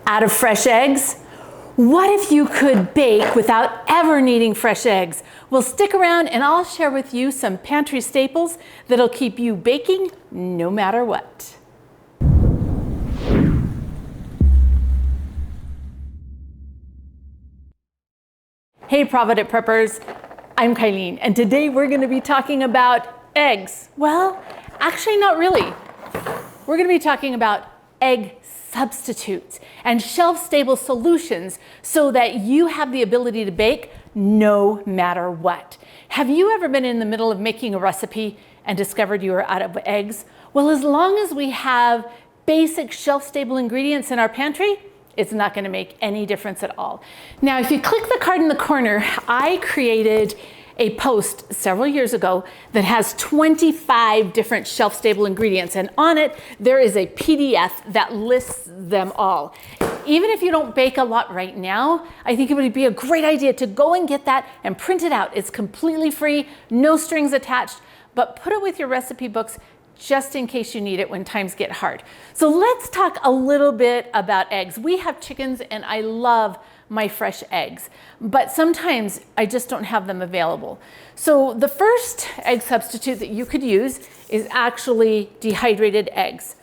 Out of fresh eggs? What if you could bake without ever needing fresh eggs? Well, stick around and I'll share with you some pantry staples that'll keep you baking no matter what. Hey Provident Preppers, I'm Kylene, and today we're going to be talking about eggs. Well, actually not really. We're going to be talking about egg substitutes and shelf-stable solutions so that you have the ability to bake no matter what. Have you ever been in the middle of making a recipe and discovered you are out of eggs? Well, as long as we have basic shelf-stable ingredients in our pantry, it's not going to make any difference at all. Now, if you click the card in the corner, I created a post several years ago that has 25 different shelf-stable ingredients, and on it there is a PDF that lists them all. Even if you don't bake a lot right now, I think it would be a great idea to go and get that and print it out. It's completely free, no strings attached, but put it with your recipe books just in case you need it when times get hard. So let's talk a little bit about eggs. We have chickens and I love my fresh eggs, but sometimes I just don't have them available. So the first egg substitute that you could use is actually dehydrated eggs.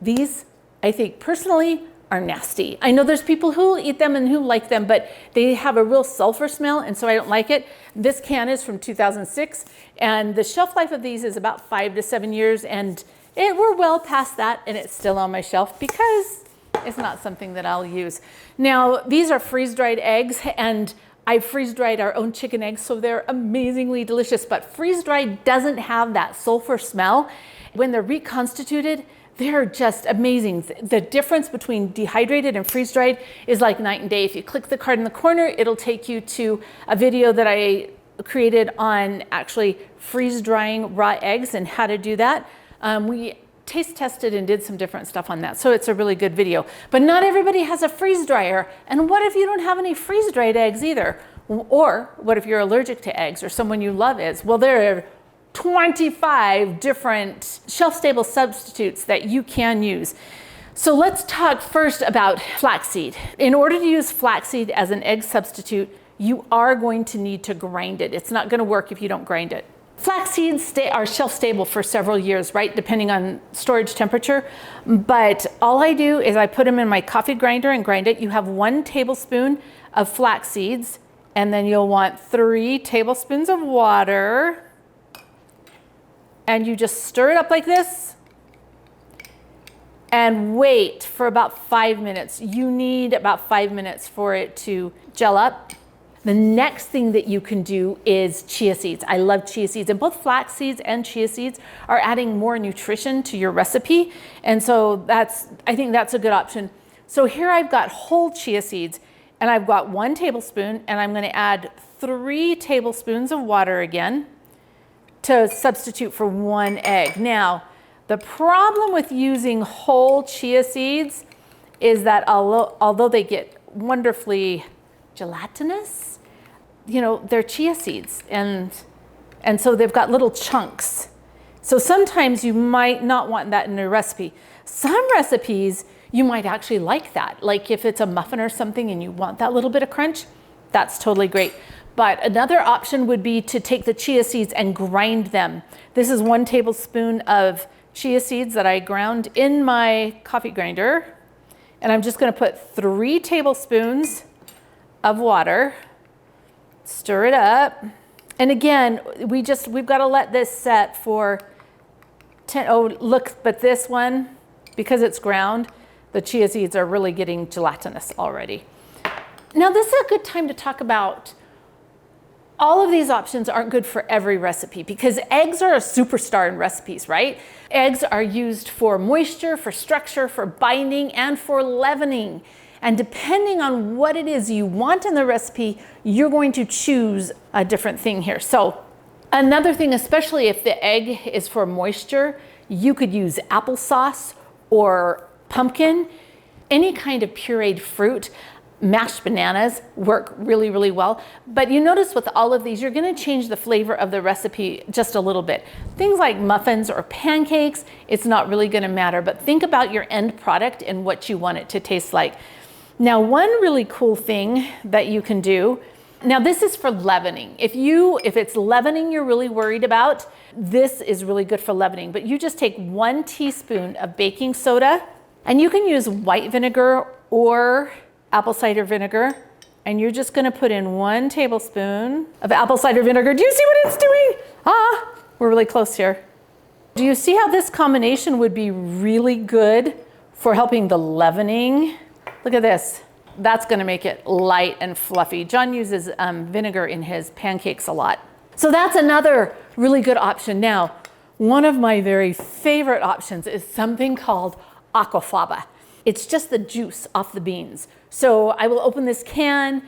These, I think personally, are nasty. I know there's people who eat them and who like them, but they have a real sulfur smell, and so I don't like it. This can is from 2006, and the shelf life of these is about 5 to 7 years, and we're well past that, and it's still on my shelf because it's not something that I'll use. Now, these are freeze-dried eggs, and I freeze-dried our own chicken eggs, so they're amazingly delicious, but freeze-dried doesn't have that sulfur smell. When they're reconstituted, they're just amazing. The difference between dehydrated and freeze-dried is like night and day. If you click the card in the corner, it'll take you to a video that I created on actually freeze-drying raw eggs and how to do that. We taste tested and did some different stuff on that, so it's a really good video. But not everybody has a freeze dryer, and what if you don't have any freeze-dried eggs either? Or what if you're allergic to eggs or someone you love is? Well, there are 25 different shelf-stable substitutes that you can use. So let's talk first about flaxseed. In order to use flaxseed as an egg substitute, you are going to need to grind it. It's not going to work if you don't grind it. Flax seeds are shelf-stable for several years, right, depending on storage temperature. But all I do is I put them in my coffee grinder and grind it. You have 1 tablespoon of flax seeds, and then you'll want 3 tablespoons of water. And you just stir it up like this and wait for about 5 minutes. You need about 5 minutes for it to gel up. The next thing that you can do is chia seeds. I love chia seeds, and both flax seeds and chia seeds are adding more nutrition to your recipe. And so I think that's a good option. So here I've got whole chia seeds, and I've got 1 tablespoon, and I'm gonna add 3 tablespoons of water again to substitute for 1 egg. Now, the problem with using whole chia seeds is that although they get wonderfully gelatinous, you know, they're chia seeds, and so they've got little chunks. So sometimes you might not want that in a recipe. Some recipes, you might actually like that. Like if it's a muffin or something and you want that little bit of crunch, that's totally great. But another option would be to take the chia seeds and grind them. This is 1 tablespoon of chia seeds that I ground in my coffee grinder. And I'm just gonna put 3 tablespoons of water, stir it up. And again, we've got to let this set for 10, oh look, but this one, because it's ground, the chia seeds are really getting gelatinous already. Now this is a good time to talk about all of these options aren't good for every recipe because eggs are a superstar in recipes, right? Eggs are used for moisture, for structure, for binding, and for leavening. And depending on what it is you want in the recipe, you're going to choose a different thing here. So another thing, especially if the egg is for moisture, you could use applesauce or pumpkin, any kind of pureed fruit. Mashed bananas work really, really well. But you notice with all of these, you're gonna change the flavor of the recipe just a little bit. Things like muffins or pancakes, it's not really gonna matter, but think about your end product and what you want it to taste like. Now, one really cool thing that you can do, now this is for leavening. If it's leavening you're really worried about, this is really good for leavening. But you just take 1 teaspoon of baking soda, and you can use white vinegar or apple cider vinegar. And you're just gonna put in 1 tablespoon of apple cider vinegar. Do you see what it's doing? We're really close here. Do you see how this combination would be really good for helping the leavening? Look at this. That's gonna make it light and fluffy. John uses vinegar in his pancakes a lot. So that's another really good option. Now, one of my very favorite options is something called Aquafaba. It's just the juice off the beans. So I will open this can,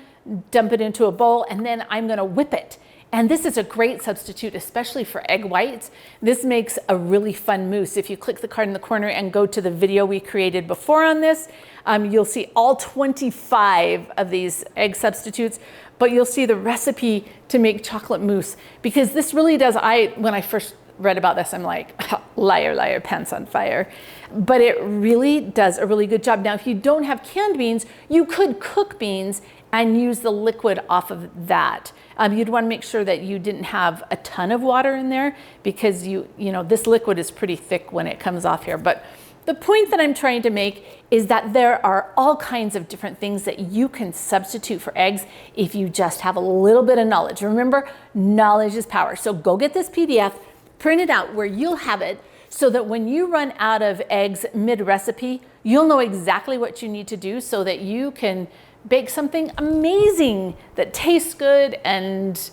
dump it into a bowl, and then I'm gonna whip it. And this is a great substitute, especially for egg whites. This makes a really fun mousse. If you click the card in the corner and go to the video we created before on this, you'll see all 25 of these egg substitutes, but you'll see the recipe to make chocolate mousse, because this really does, when I first read about this, I'm like, liar, liar, pants on fire. But it really does a really good job. Now, if you don't have canned beans, you could cook beans and use the liquid off of that. You'd want to make sure that you didn't have a ton of water in there, because this liquid is pretty thick when it comes off here. But the point that I'm trying to make is that there are all kinds of different things that you can substitute for eggs if you just have a little bit of knowledge. Remember, knowledge is power. So go get this PDF, print it out where you'll have it, so that when you run out of eggs mid-recipe, you'll know exactly what you need to do so that you can bake something amazing that tastes good and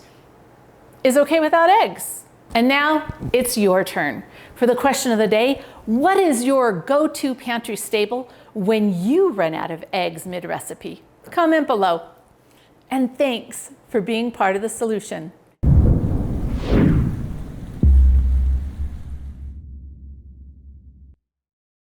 is okay without eggs. And now it's your turn. For the question of the day, what is your go-to pantry staple when you run out of eggs mid-recipe? Comment below. And thanks for being part of the solution.